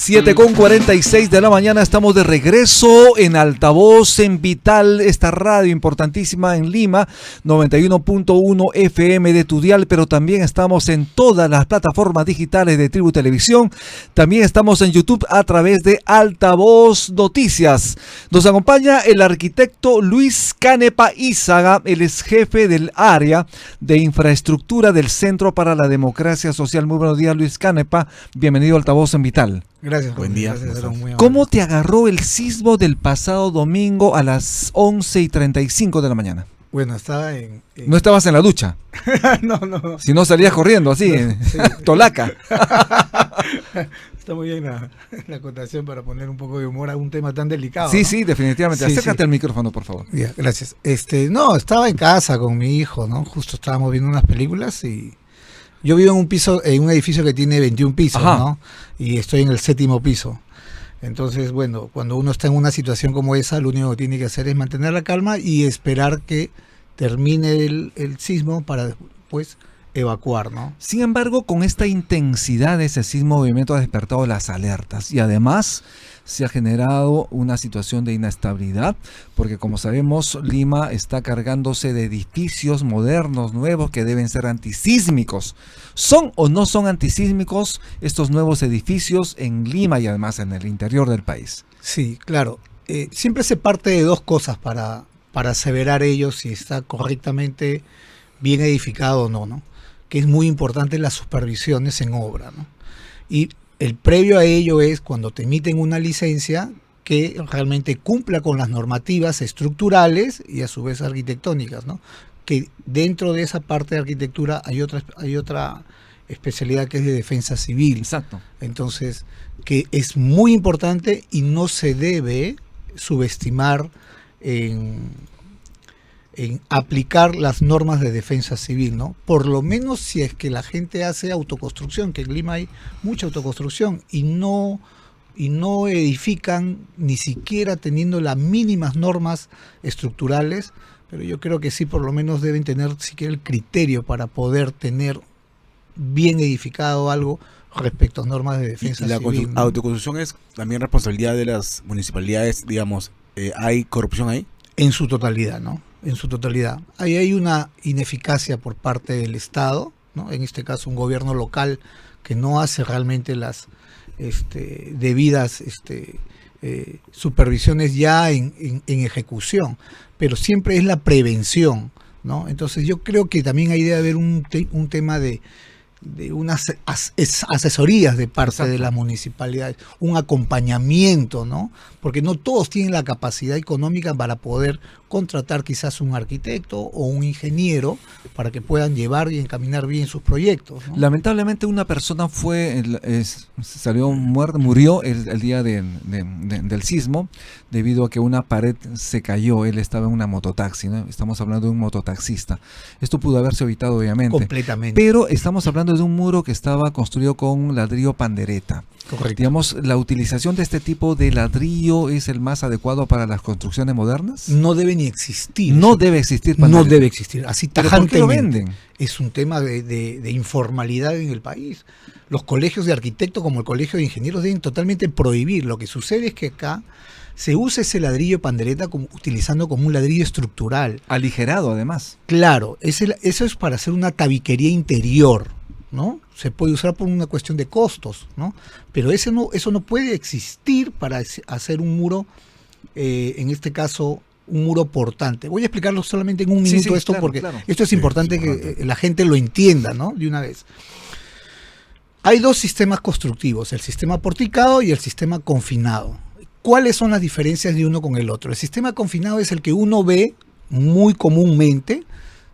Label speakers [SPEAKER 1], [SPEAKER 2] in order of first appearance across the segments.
[SPEAKER 1] 7:46 de la mañana, estamos de regreso en Altavoz en Vital, esta radio importantísima en Lima, 91.1 FM de tu dial, pero también estamos en todas las plataformas digitales de Tribu Televisión. También estamos en YouTube a través de Altavoz Noticias. Nos acompaña el arquitecto Luis Canepa Izaga, él es jefe del área de infraestructura del Centro para la Democracia Social. Muy buenos días, Luis Canepa, bienvenido a Altavoz en Vital.
[SPEAKER 2] Gracias,
[SPEAKER 3] buen día.
[SPEAKER 1] ¿Cómo te agarró el sismo del pasado domingo a las 11:35 de la mañana?
[SPEAKER 2] Bueno, estaba
[SPEAKER 1] ¿No estabas en la ducha?
[SPEAKER 2] No.
[SPEAKER 1] Si no, salías corriendo así, sí. Tolaca.
[SPEAKER 2] Está muy bien la acotación para poner un poco de humor a un tema tan delicado.
[SPEAKER 1] Sí,
[SPEAKER 2] ¿no?
[SPEAKER 1] sí, definitivamente.
[SPEAKER 2] Sí,
[SPEAKER 1] Acércate
[SPEAKER 2] sí.
[SPEAKER 1] al micrófono, por favor.
[SPEAKER 2] Ya, gracias. No, estaba en casa con mi hijo, ¿no? Justo estábamos viendo unas películas y yo vivo en un edificio que tiene 21 pisos,
[SPEAKER 1] Ajá.
[SPEAKER 2] ¿no? Y estoy en el 7º piso. Entonces, bueno, cuando uno está en una situación como esa, lo único que tiene que hacer es mantener la calma y esperar que termine el sismo para después evacuar, ¿no?
[SPEAKER 1] Sin embargo, con esta intensidad de ese sismo, movimiento ha despertado las alertas y además se ha generado una situación de inestabilidad porque, como sabemos, Lima está cargándose de edificios modernos, nuevos, que deben ser antisísmicos. ¿Son o no son antisísmicos estos nuevos edificios en Lima y además en el interior del país?
[SPEAKER 2] Sí, claro. Siempre se parte de dos cosas para aseverar ellos si está correctamente bien edificado o no, ¿no? Que es muy importante las supervisiones en obra, ¿no? Y el previo a ello es cuando te emiten una licencia que realmente cumpla con las normativas estructurales y a su vez arquitectónicas, ¿no? Que dentro de esa parte de arquitectura hay otra especialidad que es de defensa civil.
[SPEAKER 1] Exacto.
[SPEAKER 2] Entonces, que es muy importante y no se debe subestimar en aplicar las normas de defensa civil, ¿no? Por lo menos si es que la gente hace autoconstrucción, que en Lima hay mucha autoconstrucción y no edifican ni siquiera teniendo las mínimas normas estructurales, pero yo creo que sí por lo menos deben tener siquiera el criterio para poder tener bien edificado algo respecto a normas de defensa civil.
[SPEAKER 3] La autoconstrucción es también responsabilidad de las municipalidades, digamos, ¿hay corrupción ahí?
[SPEAKER 2] En su totalidad, ¿no? En su totalidad. Ahí hay una ineficacia por parte del Estado, ¿no? En este caso un gobierno local que no hace realmente las debidas supervisiones ya en ejecución, pero siempre es la prevención, ¿no? Entonces yo creo que también ahí debe haber un tema de unas asesorías de parte
[SPEAKER 1] Exacto.
[SPEAKER 2] de las municipalidades, un acompañamiento, ¿no? Porque no todos tienen la capacidad económica para poder contratar quizás un arquitecto o un ingeniero para que puedan llevar y encaminar bien sus proyectos, ¿no?
[SPEAKER 1] Lamentablemente una persona murió el día del sismo debido a que una pared se cayó. Él estaba en una mototaxi, ¿no? Estamos hablando de un mototaxista. Esto pudo haberse evitado, obviamente.
[SPEAKER 2] Completamente.
[SPEAKER 1] Pero estamos hablando de un muro que estaba construido con ladrillo pandereta.
[SPEAKER 2] Correcto.
[SPEAKER 1] Digamos, ¿la utilización de este tipo de ladrillo es el más adecuado para las construcciones modernas?
[SPEAKER 2] No debe ni existir.
[SPEAKER 1] No debe existir
[SPEAKER 2] No
[SPEAKER 1] pandereta.
[SPEAKER 2] debe existir. Así
[SPEAKER 1] ¿Pero por qué lo
[SPEAKER 2] tajantemente.
[SPEAKER 1] venden?
[SPEAKER 2] Es un tema de informalidad en el país. Los colegios de arquitectos como el colegio de ingenieros deben totalmente prohibir. Lo que sucede es que acá se usa ese ladrillo pandereta utilizando como un ladrillo estructural.
[SPEAKER 1] Aligerado, además.
[SPEAKER 2] Claro, eso es para hacer una tabiquería interior, ¿no? Se puede usar por una cuestión de costos, ¿no? Pero eso no puede existir para hacer un muro, en este caso, un muro portante. Voy a explicarlo solamente en un minuto esto, claro, porque claro. Esto es importante que la gente lo entienda, ¿no? De una vez. Hay dos sistemas constructivos, el sistema porticado y el sistema confinado. ¿Cuáles son las diferencias de uno con el otro? El sistema confinado es el que uno ve muy comúnmente,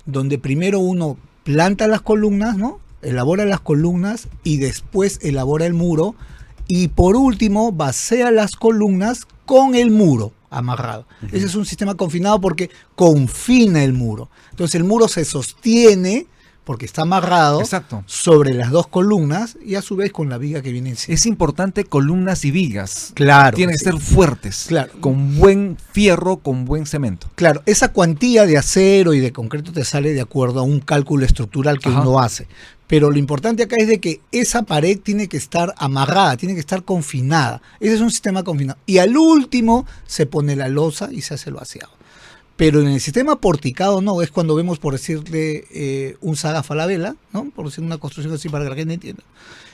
[SPEAKER 2] donde primero uno planta las columnas, ¿no? Elabora las columnas y después elabora el muro y por último basea las columnas con el muro amarrado. Ese es un sistema confinado porque confina el muro. Entonces el muro se sostiene porque está amarrado sobre las dos columnas y a su vez con la viga que viene encima.
[SPEAKER 1] Es importante columnas y vigas.
[SPEAKER 2] Claro.
[SPEAKER 1] Tienen que ser fuertes.
[SPEAKER 2] Claro.
[SPEAKER 1] Con buen fierro, con buen cemento.
[SPEAKER 2] Claro, esa cuantía de acero y de concreto te sale de acuerdo a un cálculo estructural que uno hace. Pero lo importante acá es de que esa pared tiene que estar amarrada, tiene que estar confinada. Ese es un sistema confinado. Y al último se pone la losa y se hace el vaciado. Pero en el sistema porticado no, es cuando vemos, por decirle, un Saga Falabella, ¿no? Por decir una construcción así para que la gente entienda.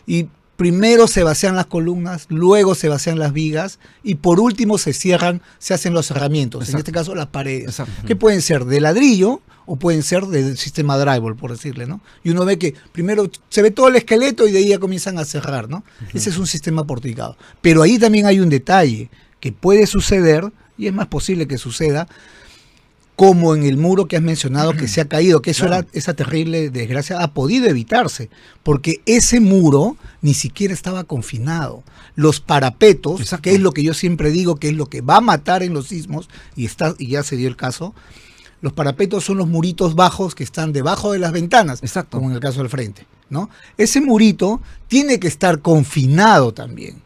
[SPEAKER 2] Y primero se vacían las columnas, luego se vacían las vigas y por último se cierran, se hacen los cerramientos,
[SPEAKER 1] Exacto.
[SPEAKER 2] en este caso las paredes,
[SPEAKER 1] Exacto.
[SPEAKER 2] que pueden ser de ladrillo o pueden ser del sistema drywall, por decirle, ¿no? Y uno ve que primero se ve todo el esqueleto y de ahí ya comienzan a cerrar, ¿no? Ese es un sistema porticado. Pero ahí también hay un detalle que puede suceder, y es más posible que suceda, como en el muro que has mencionado que se ha caído, que eso
[SPEAKER 1] Claro.
[SPEAKER 2] esa terrible desgracia ha podido evitarse, porque ese muro ni siquiera estaba confinado. Los parapetos,
[SPEAKER 1] Exacto.
[SPEAKER 2] que es lo que yo siempre digo que es lo que va a matar en los sismos, y ya se dio el caso, los parapetos son los muritos bajos que están debajo de las ventanas,
[SPEAKER 1] Exacto.
[SPEAKER 2] como en el caso del frente, ¿no? Ese murito tiene que estar confinado también.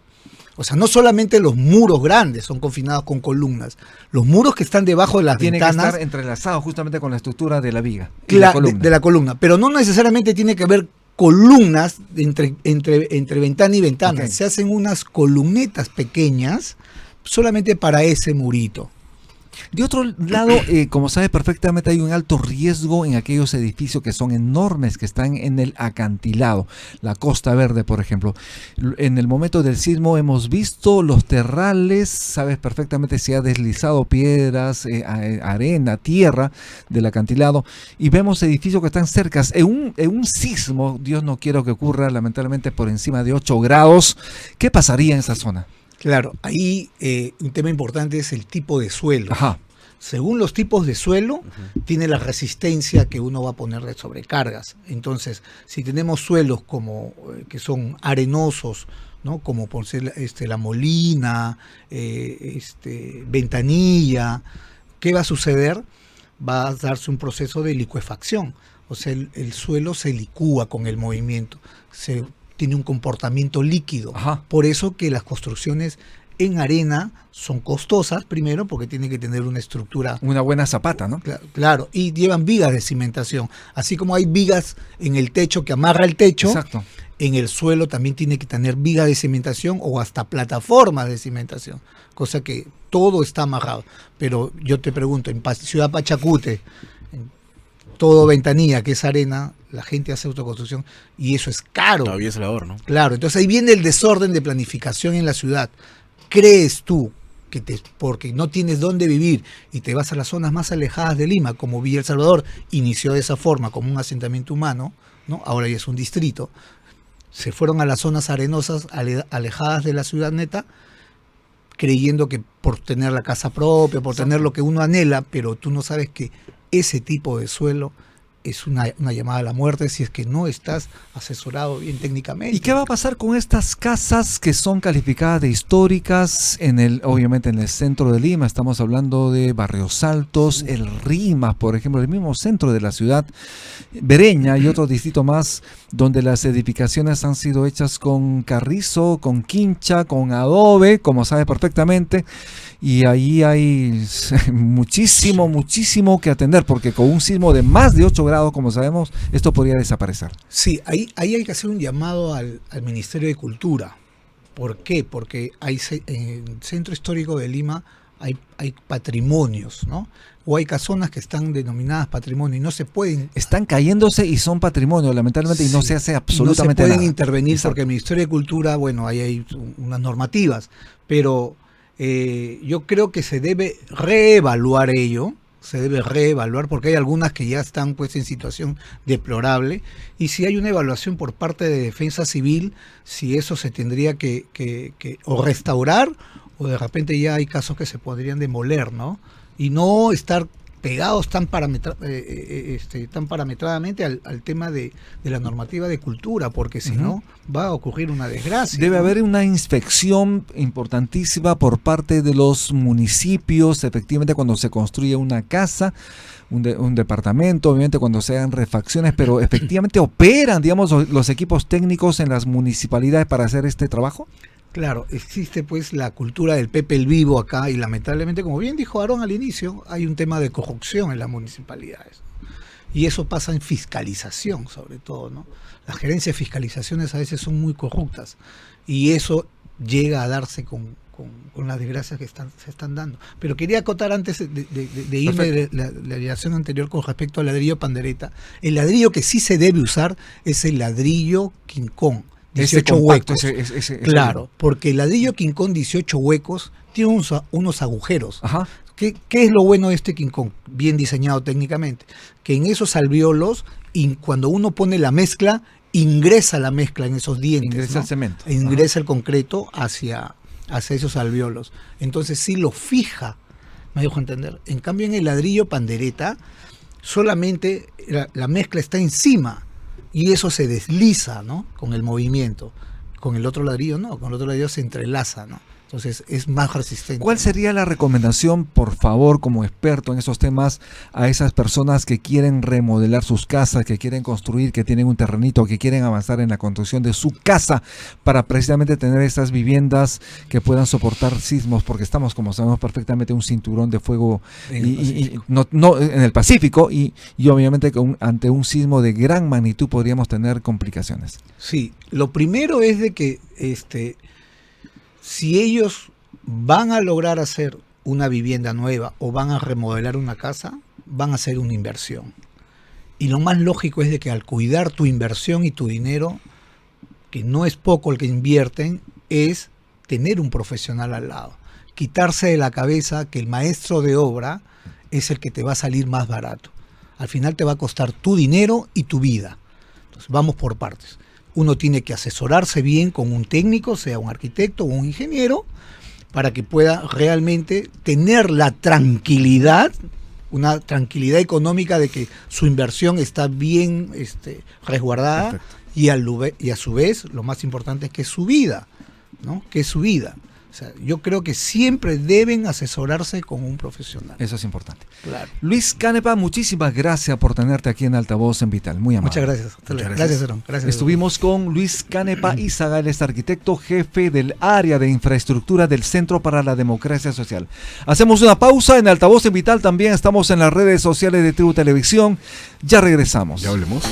[SPEAKER 2] O sea, no solamente los muros grandes son confinados con columnas, los muros que están debajo de las
[SPEAKER 1] Tiene que
[SPEAKER 2] ventanas
[SPEAKER 1] estar entrelazado justamente con la estructura de la viga y la columna.
[SPEAKER 2] de la columna, pero no necesariamente tiene que haber columnas entre ventana y ventana.
[SPEAKER 1] Ok.
[SPEAKER 2] Se hacen unas columnetas pequeñas solamente para ese murito.
[SPEAKER 1] De otro lado, como sabes perfectamente, hay un alto riesgo en aquellos edificios que son enormes, que están en el acantilado, la Costa Verde, por ejemplo. En el momento del sismo hemos visto los terrales, sabes perfectamente si ha deslizado piedras, arena, tierra del acantilado, y vemos edificios que están cerca. En un sismo, Dios no quiera que ocurra, lamentablemente por encima de 8 grados, ¿qué pasaría en esa zona?
[SPEAKER 2] Claro, ahí un tema importante es el tipo de suelo.
[SPEAKER 1] Ajá.
[SPEAKER 2] Según los tipos de suelo, tiene la resistencia que uno va a poner de sobrecargas. Entonces, si tenemos suelos como que son arenosos, ¿no? Como por ser la Molina, Ventanilla, ¿qué va a suceder? Va a darse un proceso de licuefacción. O sea, el suelo se licúa con el movimiento, tiene un comportamiento líquido.
[SPEAKER 1] Ajá.
[SPEAKER 2] Por eso que las construcciones en arena son costosas, primero, porque tienen que tener una estructura.
[SPEAKER 1] Una buena zapata, ¿no?
[SPEAKER 2] Claro, y llevan vigas de cimentación. Así como hay vigas en el techo que amarra el techo,
[SPEAKER 1] Exacto.
[SPEAKER 2] en el suelo también tiene que tener vigas de cimentación o hasta plataformas de cimentación. Cosa que todo está amarrado. Pero yo te pregunto, en Ciudad Pachacute, en todo Ventanilla, que es arena, la gente hace autoconstrucción y eso es caro.
[SPEAKER 3] Todavía es labor, ¿no?
[SPEAKER 2] Claro, entonces ahí viene el desorden de planificación en la ciudad. ¿Crees tú que porque no tienes dónde vivir y te vas a las zonas más alejadas de Lima, como Villa El Salvador, inició de esa forma como un asentamiento humano, ¿no? Ahora ya es un distrito, se fueron a las zonas arenosas alejadas de la ciudad neta, creyendo que por tener la casa propia, por tener lo que uno anhela, pero tú no sabes que ese tipo de suelo es una llamada a la muerte si es que no estás asesorado bien técnicamente.
[SPEAKER 1] ¿Y qué va a pasar con estas casas que son calificadas de históricas obviamente en el centro de Lima? Estamos hablando de Barrios Altos, el Rimas, por ejemplo, el mismo centro de la ciudad, Bereña y otro distrito más, donde las edificaciones han sido hechas con carrizo, con quincha, con adobe, como sabe perfectamente, y ahí hay muchísimo que atender, porque con un sismo de más de 8 grados, como sabemos, esto podría desaparecer.
[SPEAKER 2] Sí, ahí hay que hacer un llamado al Ministerio de Cultura. ¿Por qué? Porque en el Centro Histórico de Lima hay patrimonios, ¿no? O hay casonas que están denominadas patrimonio y no se pueden...
[SPEAKER 1] Están cayéndose y son patrimonio, lamentablemente, y no
[SPEAKER 2] Sí,
[SPEAKER 1] se hace
[SPEAKER 2] y
[SPEAKER 1] absolutamente
[SPEAKER 2] no se pueden
[SPEAKER 1] nada.
[SPEAKER 2] intervenir.
[SPEAKER 1] Exacto.
[SPEAKER 2] Porque el Ministerio de Cultura, bueno, ahí hay unas normativas, pero yo creo que se debe reevaluar ello, porque hay algunas que ya están pues en situación deplorable, y si hay una evaluación por parte de Defensa Civil, si eso se tendría que o restaurar, o de repente ya hay casos que se podrían demoler, ¿no? Y no estar pegados tan parametradamente al tema de la normativa de cultura, porque si no va a ocurrir una desgracia.
[SPEAKER 1] Debe
[SPEAKER 2] ¿no?
[SPEAKER 1] haber una inspección importantísima por parte de los municipios, efectivamente cuando se construye una casa, un departamento, obviamente cuando se hagan refacciones, pero efectivamente operan, digamos, los equipos técnicos en las municipalidades para hacer este trabajo.
[SPEAKER 2] Claro, existe pues la cultura del Pepe el Vivo acá y lamentablemente, como bien dijo Aarón al inicio, hay un tema de corrupción en las municipalidades. Y eso pasa en fiscalización, sobre todo, ¿no? Las gerencias de fiscalizaciones a veces son muy corruptas y eso llega a darse con las desgracias que se están dando. Pero quería acotar antes de irme de la relación anterior con respecto al ladrillo pandereta. El ladrillo que sí se debe usar es el ladrillo King Kong, 18 huecos. Claro, porque el ladrillo King Kong 18 huecos tiene unos agujeros.
[SPEAKER 1] Ajá.
[SPEAKER 2] ¿Qué es lo bueno de este King Kong? Bien diseñado técnicamente. Que en esos alvéolos, cuando uno pone la mezcla, ingresa la mezcla en esos dientes.
[SPEAKER 1] Ingresa el cemento.
[SPEAKER 2] Ingresa el concreto hacia esos alvéolos. Entonces sí lo fija, me dejo entender. En cambio en el ladrillo pandereta, solamente la mezcla está encima y eso se desliza, ¿no? Con el movimiento. Con el otro ladrillo no, con el otro ladrillo se entrelaza, ¿no? Entonces es más resistente.
[SPEAKER 1] ¿Cuál sería la recomendación, por favor, como experto en esos temas, a esas personas que quieren remodelar sus casas, que quieren construir, que tienen un terrenito, que quieren avanzar en la construcción de su casa para precisamente tener esas viviendas que puedan soportar sismos? Porque estamos, como sabemos perfectamente, un cinturón de fuego en el Pacífico y obviamente ante un sismo de gran magnitud podríamos tener complicaciones.
[SPEAKER 2] Sí, lo primero es de que si ellos van a lograr hacer una vivienda nueva o van a remodelar una casa, van a hacer una inversión. Y lo más lógico es de que al cuidar tu inversión y tu dinero, que no es poco el que invierten, es tener un profesional al lado. Quitarse de la cabeza que el maestro de obra es el que te va a salir más barato. Al final te va a costar tu dinero y tu vida. Entonces vamos por partes. Uno tiene que asesorarse bien con un técnico, sea un arquitecto o un ingeniero, para que pueda realmente tener la tranquilidad, una tranquilidad económica de que su inversión está bien resguardada y a su vez, lo más importante es que es su vida, ¿no? Que es su vida. O sea, yo creo que siempre deben asesorarse con un profesional.
[SPEAKER 1] Eso es importante.
[SPEAKER 2] Claro.
[SPEAKER 1] Luis Canepa, muchísimas gracias por tenerte aquí en Altavoz en Vital. Muy amable.
[SPEAKER 2] Muchas gracias. Gracias, Aaron. Gracias.
[SPEAKER 1] Estuvimos con Luis Canepa Izagal, es arquitecto jefe del área de infraestructura del Centro para la Democracia Social. Hacemos una pausa en Altavoz en Vital. También estamos en las redes sociales de Tribu Televisión. Ya regresamos.
[SPEAKER 3] Ya hablemos.